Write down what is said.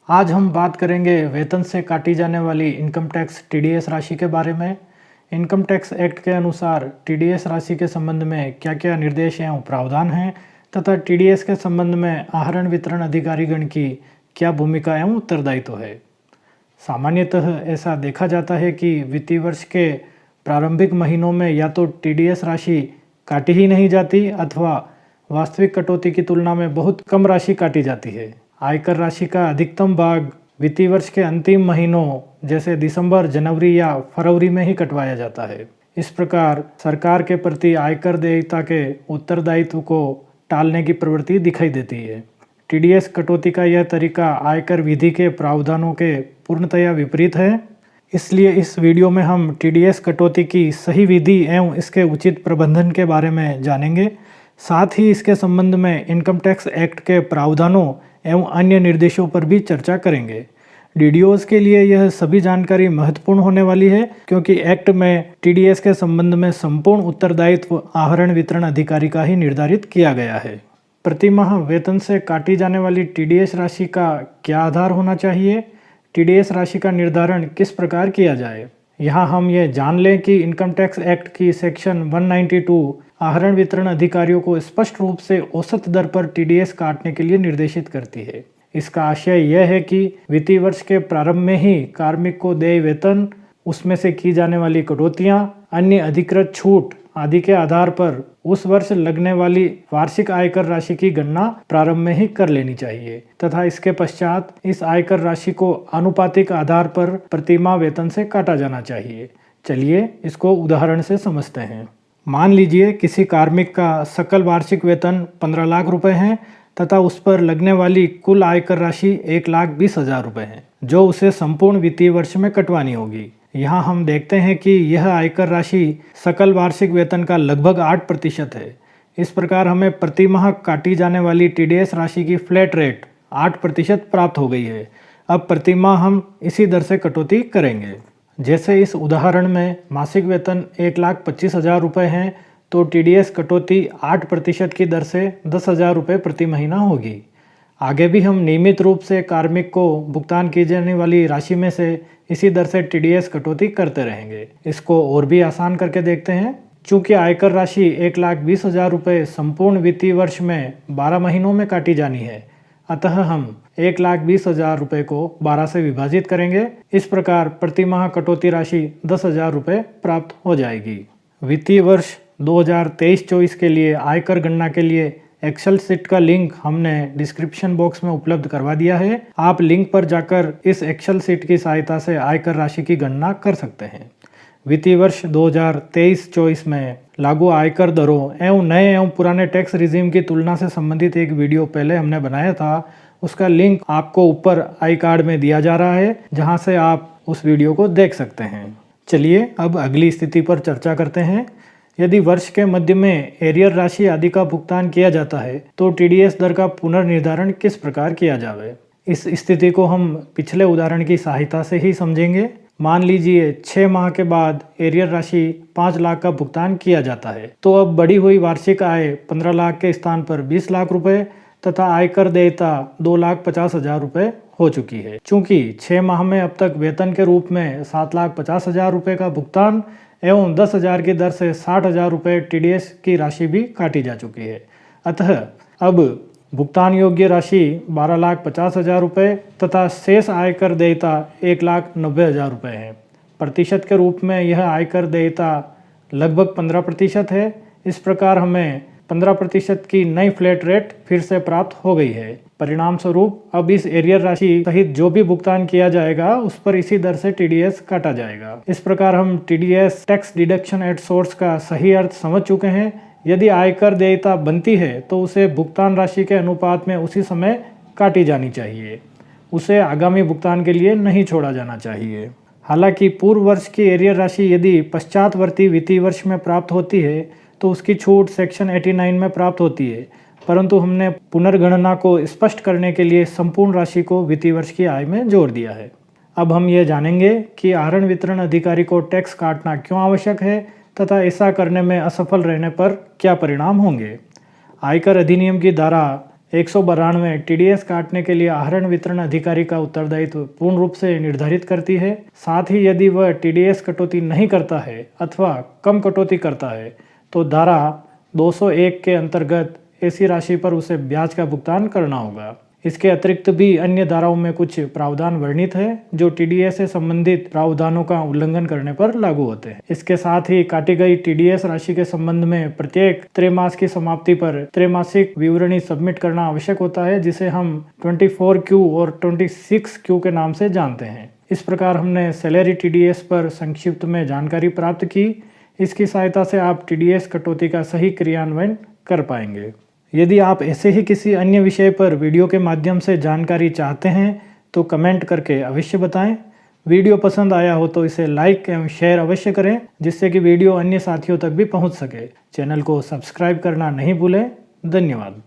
आज हम बात करेंगे वेतन से काटी जाने वाली इनकम टैक्स टीडीएस राशि के बारे में। इनकम टैक्स एक्ट के अनुसार टीडीएस राशि के संबंध में क्या क्या निर्देश एवं प्रावधान हैं तथा टीडीएस के संबंध में आहरण वितरण अधिकारीगण की क्या भूमिका एवं उत्तरदायित्व है। सामान्यतः ऐसा देखा जाता है कि वित्तीय वर्ष के प्रारंभिक महीनों में या तो टीडीएस राशि काटी ही नहीं जाती अथवा वास्तविक कटौती की तुलना में बहुत कम राशि काटी जाती है। आयकर राशि का अधिकतम भाग वित्तीय वर्ष के अंतिम महीनों जैसे दिसंबर, जनवरी या फरवरी में ही कटवाया जाता है। इस प्रकार सरकार के प्रति आयकर देयता के उत्तरदायित्व को टालने की प्रवृत्ति दिखाई देती है। टीडीएस कटौती का यह तरीका आयकर विधि के प्रावधानों के पूर्णतया विपरीत है। इसलिए इस वीडियो में हम टीडीएस कटौती की सही विधि एवं इसके उचित प्रबंधन के बारे में जानेंगे। साथ ही इसके संबंध में इनकम टैक्स एक्ट के प्रावधानों एवं अन्य निर्देशों पर भी चर्चा करेंगे। डीडीओज के लिए यह सभी जानकारी महत्वपूर्ण होने वाली है क्योंकि एक्ट में टीडीएस के संबंध में संपूर्ण उत्तरदायित्व आहरण वितरण अधिकारी का ही निर्धारित किया गया है। प्रति माह वेतन से काटी जाने वाली टीडीएस राशि का क्या आधार होना चाहिए, टीडीएस राशि का निर्धारण किस प्रकार किया जाए। यहाँ हम ये जान लें कि इनकम टैक्स एक्ट की सेक्शन 192 आहरण वितरण अधिकारियों को स्पष्ट रूप से औसत दर पर टीडीएस काटने के लिए निर्देशित करती है। इसका आशय यह है कि वित्तीय वर्ष के प्रारंभ में ही कार्मिक को देय वेतन, उसमें से की जाने वाली कटौतियां, अन्य अधिकृत छूट आदि के आधार पर उस वर्ष लगने वाली वार्षिक आयकर राशि की गणना प्रारंभ में ही कर लेनी चाहिए तथा इसके पश्चात इस आयकर राशि को आनुपातिक आधार पर प्रतिमाह वेतन से काटा जाना चाहिए। चलिए इसको उदाहरण से समझते हैं। मान लीजिए किसी कार्मिक का सकल वार्षिक वेतन 15 लाख रुपए है तथा उस पर लगने वाली कुल आयकर राशि 1,20,000 रुपये है जो उसे संपूर्ण वित्तीय वर्ष में कटवानी होगी। यहाँ हम देखते हैं कि यह आयकर राशि सकल वार्षिक वेतन का लगभग 8% है। इस प्रकार हमें प्रति माह काटी जाने वाली टीडीएस राशि की फ्लैट रेट 8% प्राप्त हो गई है। अब प्रति माह हम इसी दर से कटौती करेंगे। जैसे इस उदाहरण में मासिक वेतन 1,25,000 रुपये हैं तो टीडीएस कटौती 8% की दर से 10,000 रुपये प्रति महीना होगी। आगे भी हम नियमित रूप से कार्मिक को भुगतान की जाने वाली राशि में से इसी दर से टीडीएस कटौती करते रहेंगे। इसको और भी आसान करके देखते हैं। चूँकि आयकर राशि 1,20,000 रुपये संपूर्ण वित्तीय वर्ष में 12 महीनों में काटी जानी है, अतः हम 1,20,000 रुपये को 12 से विभाजित करेंगे। इस प्रकार प्रति माह कटौती राशि 10,000 रुपये प्राप्त हो जाएगी। वित्तीय वर्ष 2023-24 के लिए आयकर गणना के लिए एक्सेल शीट का लिंक हमने डिस्क्रिप्शन बॉक्स में उपलब्ध करवा दिया है। आप लिंक पर जाकर इस एक्सेल शीट की सहायता से आयकर राशि की गणना कर सकते हैं। वित्तीय वर्ष 2023-24 में लागू आयकर दरों एवं नए एवं पुराने टैक्स रिजीम की तुलना से संबंधित एक वीडियो पहले हमने बनाया था। उसका लिंक आपको ऊपर आई कार्ड में दिया जा रहा है, जहां से आप उस वीडियो को देख सकते हैं। चलिए अब अगली स्थिति पर चर्चा करते हैं। यदि वर्ष के मध्य में एरियर राशि आदि का भुगतान किया जाता है तो टीडीएस दर का पुनर्निर्धारण किस प्रकार किया जाए। इस स्थिति को हम पिछले उदाहरण की सहायता से ही समझेंगे। मान लीजिए 6 माह के बाद एरियर राशि 5 लाख का भुगतान किया जाता है तो अब बढ़ी हुई वार्षिक आय 15 लाख के स्थान पर 20 लाख रुपए तथा आयकर देयता 2,50,000 रुपये हो चुकी है। चूँकि 6 माह में अब तक वेतन के रूप में 7,50,000 रुपये का भुगतान एवं 10,000 की दर से 60,000 रुपये टीडीएस की राशि भी काटी जा चुकी है, अतः अब भुगतान योग्य राशि 12,50,000 रुपये तथा शेष आयकर देयता 1,90,000 रुपये है। प्रतिशत के रूप में यह आयकर देयता लगभग 15% है। इस प्रकार हमें 15% की नई फ्लैट रेट फिर से प्राप्त हो गई है। परिणाम स्वरूप अब इस एरियर राशि सहित जो भी भुगतान किया जाएगा उस पर इसी दर से टीडीएस काटा जाएगा। इस प्रकार हम TDS tax deduction at source का सही अर्थ समझ चुके हैं। यदि आयकर देयता बनती है तो उसे भुगतान राशि के अनुपात में उसी समय काटी जानी चाहिए। उसे आगामी भुगतान के लिए नहीं छोड़ा जाना चाहिए। हालांकि पूर्व वर्ष की एरियर राशि यदि पश्चातवर्ती वित्तीय वर्ष में प्राप्त होती है तो उसकी छूट सेक्शन 89 में प्राप्त होती है, परंतु हमने पुनर्गणना को स्पष्ट करने के लिए संपूर्ण राशि को वित्तीय वर्ष की आय में जोड़ दिया है। अब हम ये जानेंगे कि आहरण वितरण अधिकारी को टैक्स काटना क्यों आवश्यक है तथा ऐसा करने में असफल रहने पर क्या परिणाम होंगे। आयकर अधिनियम की धारा 192 टीडीएस काटने के लिए आहरण वितरण अधिकारी का उत्तरदायित्व पूर्ण रूप से निर्धारित करती है। साथ ही यदि वह टीडीएस कटौती नहीं करता है अथवा कम कटौती करता है तो धारा 201 के अंतर्गत ऐसी राशि पर उसे ब्याज का भुगतान करना होगा। इसके अतिरिक्त भी अन्य धाराओं में कुछ प्रावधान वर्णित है जो टीडीएस से संबंधित प्रावधानों का उल्लंघन करने पर लागू होते हैं। इसके साथ ही काटी गई टीडीएस राशि के संबंध में प्रत्येक त्रैमास की समाप्ति पर त्रैमासिक विवरणी सबमिट करना आवश्यक होता है, जिसे हम 24Q और 26Q के नाम से जानते हैं। इस प्रकार हमने सैलरी टीडीएस पर संक्षिप्त में जानकारी प्राप्त की। इसकी सहायता से आप टीडीएस कटौती का सही क्रियान्वयन कर पाएंगे। यदि आप ऐसे ही किसी अन्य विषय पर वीडियो के माध्यम से जानकारी चाहते हैं तो कमेंट करके अवश्य बताएं। वीडियो पसंद आया हो तो इसे लाइक एवं शेयर अवश्य करें, जिससे कि वीडियो अन्य साथियों तक भी पहुंच सके। चैनल को सब्सक्राइब करना नहीं भूलें। धन्यवाद।